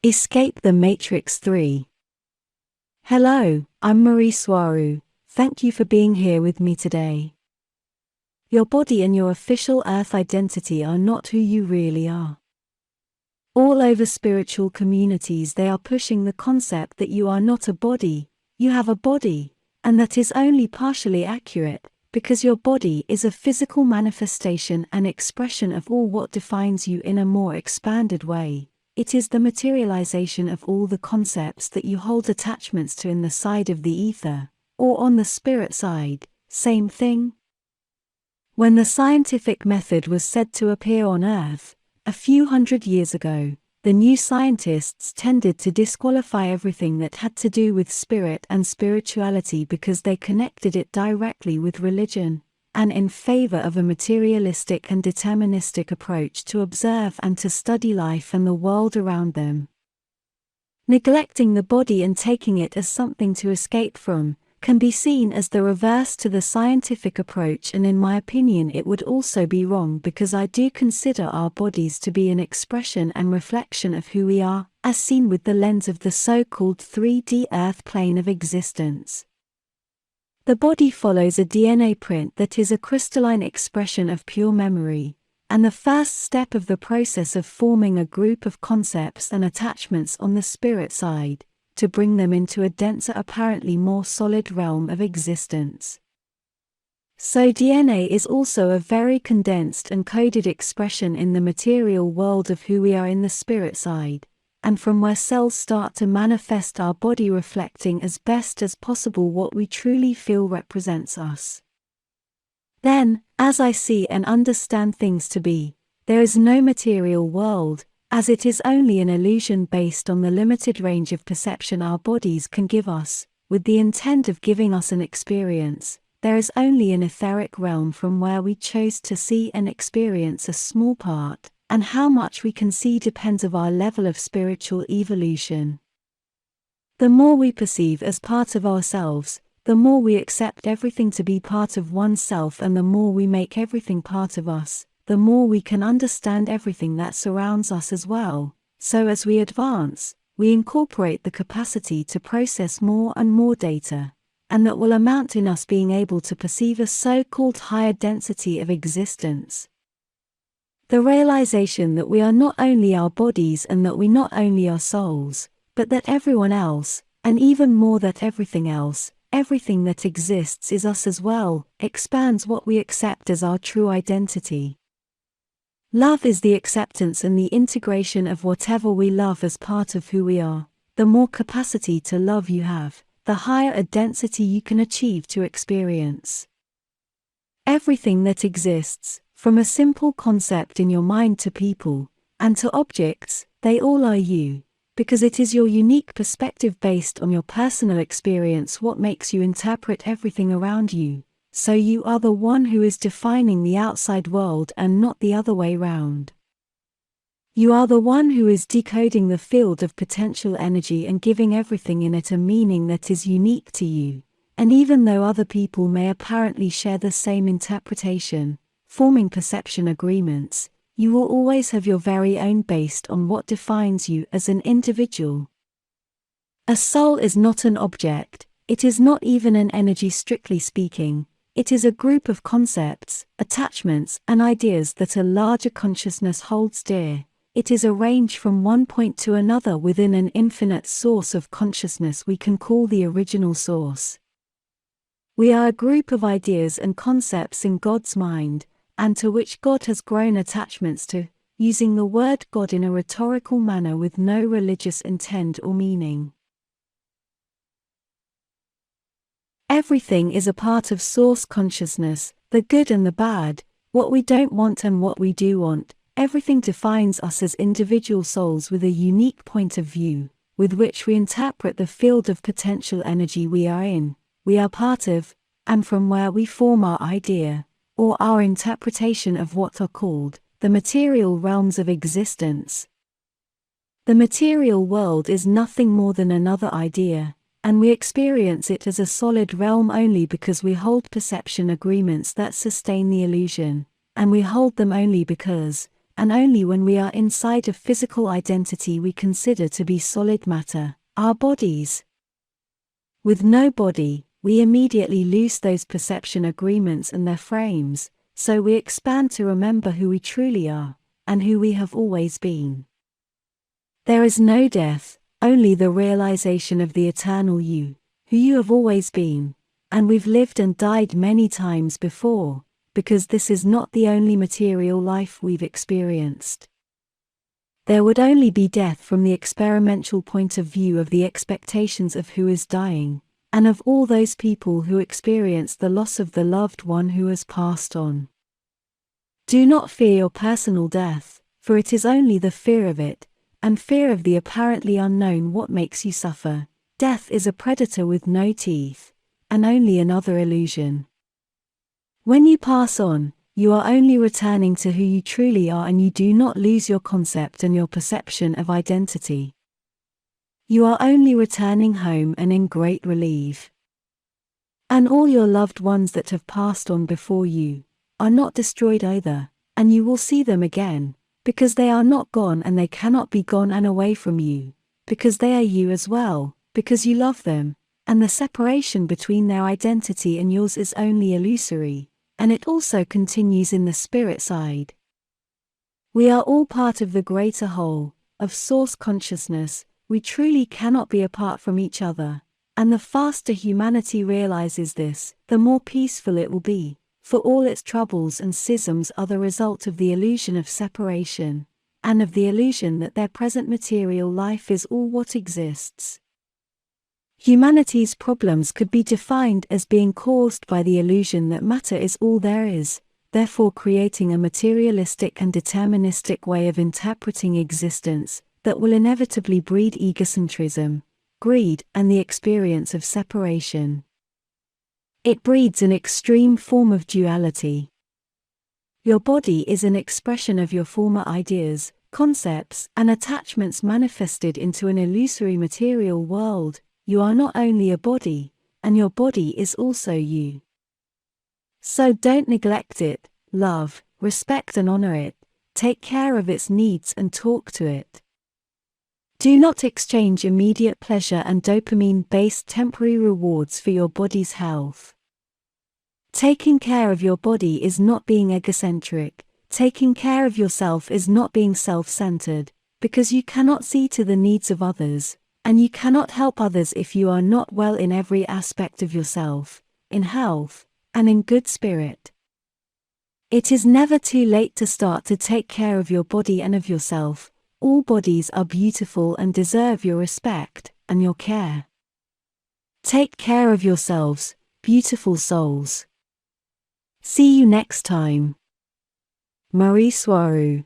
Escape the Matrix 3. Hello, I'm Swaruu. Thank you for being here with me today. Your body and your official Earth identity are not who you really are. All over spiritual communities they are pushing the concept that you are not a body, you have a body, and that is only partially accurate, because your body is a physical manifestation and expression of all what defines you in a more expanded way. It is the materialization of all the concepts that you hold attachments to in the side of the ether, or on the spirit side, same thing. When the scientific method was said to appear on Earth, a few hundred years ago, the new scientists tended to disqualify everything that had to do with spirit and spirituality because they connected it directly with religion, and in favor of a materialistic and deterministic approach to observe and to study life and the world around them. Neglecting the body and taking it as something to escape from can be seen as the reverse to the scientific approach, and in my opinion it would also be wrong because I do consider our bodies to be an expression and reflection of who we are, as seen with the lens of the so-called 3D Earth plane of existence. The body follows a DNA print that is a crystalline expression of pure memory, and the first step of the process of forming a group of concepts and attachments on the spirit side, to bring them into a denser, apparently more solid realm of existence. So DNA is also a very condensed and coded expression in the material world of who we are in the spirit side, and from where cells start to manifest our body, reflecting as best as possible what we truly feel represents us. Then, as I see and understand things to be, there is no material world, as it is only an illusion based on the limited range of perception our bodies can give us, with the intent of giving us an experience. There is only an etheric realm from where we chose to see and experience a small part, and how much we can see depends on our level of spiritual evolution. The more we perceive as part of ourselves, the more we accept everything to be part of oneself, and the more we make everything part of us, the more we can understand everything that surrounds us as well. So as we advance, we incorporate the capacity to process more and more data, and that will amount in us being able to perceive a so-called higher density of existence. The realization that we are not only our bodies and that we not only are souls, but that everyone else, and even more that everything else, everything that exists is us as well, expands what we accept as our true identity. Love is the acceptance and the integration of whatever we love as part of who we are. The more capacity to love you have, the higher a density you can achieve to experience. Everything that exists, from a simple concept in your mind to people, and to objects, they all are you, because it is your unique perspective based on your personal experience what makes you interpret everything around you. So you are the one who is defining the outside world and not the other way round. You are the one who is decoding the field of potential energy and giving everything in it a meaning that is unique to you, and even though other people may apparently share the same interpretation, forming perception agreements, you will always have your very own based on what defines you as an individual. A soul is not an object, it is not even an energy strictly speaking. It is a group of concepts, attachments, and ideas that a larger consciousness holds dear. It is a range from one point to another within an infinite source of consciousness we can call the original source. We are a group of ideas and concepts in God's mind, and to which God has grown attachments to, using the word God in a rhetorical manner with no religious intent or meaning. Everything is a part of source consciousness, the good and the bad, what we don't want and what we do want. Everything defines us as individual souls with a unique point of view, with which we interpret the field of potential energy we are in, we are part of, and from where we form our idea, or our interpretation of what are called the material realms of existence. The material world is nothing more than another idea, and we experience it as a solid realm only because we hold perception agreements that sustain the illusion, and we hold them only because, and only when we are inside a physical identity we consider to be solid matter, our bodies. With no body, we immediately lose those perception agreements and their frames, so we expand to remember who we truly are, and who we have always been. There is no death, only the realization of the eternal you, who you have always been, and we've lived and died many times before, because this is not the only material life we've experienced. There would only be death from the experimental point of view of the expectations of who is dying, and of all those people who experience the loss of the loved one who has passed on. Do not fear your personal death, for it is only the fear of it, and fear of the apparently unknown what makes you suffer. Death is a predator with no teeth, and only another illusion. When you pass on, you are only returning to who you truly are, and you do not lose your concept and your perception of identity. You are only returning home and in great relief. And all your loved ones that have passed on before you are not destroyed either, and you will see them again, because they are not gone and they cannot be gone and away from you, because they are you as well, because you love them, and the separation between their identity and yours is only illusory, and it also continues in the spirit side. We are all part of the greater whole, of source consciousness. We truly cannot be apart from each other, and the faster humanity realizes this, the more peaceful it will be, for all its troubles and schisms are the result of the illusion of separation, and of the illusion that their present material life is all what exists. Humanity's problems could be defined as being caused by the illusion that matter is all there is, therefore creating a materialistic and deterministic way of interpreting existence that will inevitably breed egocentrism, greed, and the experience of separation. It breeds an extreme form of duality. Your body is an expression of your former ideas, concepts, and attachments manifested into an illusory material world. You are not only a body, and your body is also you. So don't neglect it, love, respect and honor it, take care of its needs and talk to it. Do not exchange immediate pleasure and dopamine-based temporary rewards for your body's health. Taking care of your body is not being egocentric, taking care of yourself is not being self-centered, because you cannot see to the needs of others, and you cannot help others if you are not well in every aspect of yourself, in health, and in good spirit. It is never too late to start to take care of your body and of yourself. All bodies are beautiful and deserve your respect and your care. Take care of yourselves, beautiful souls. See you next time. Swaruu.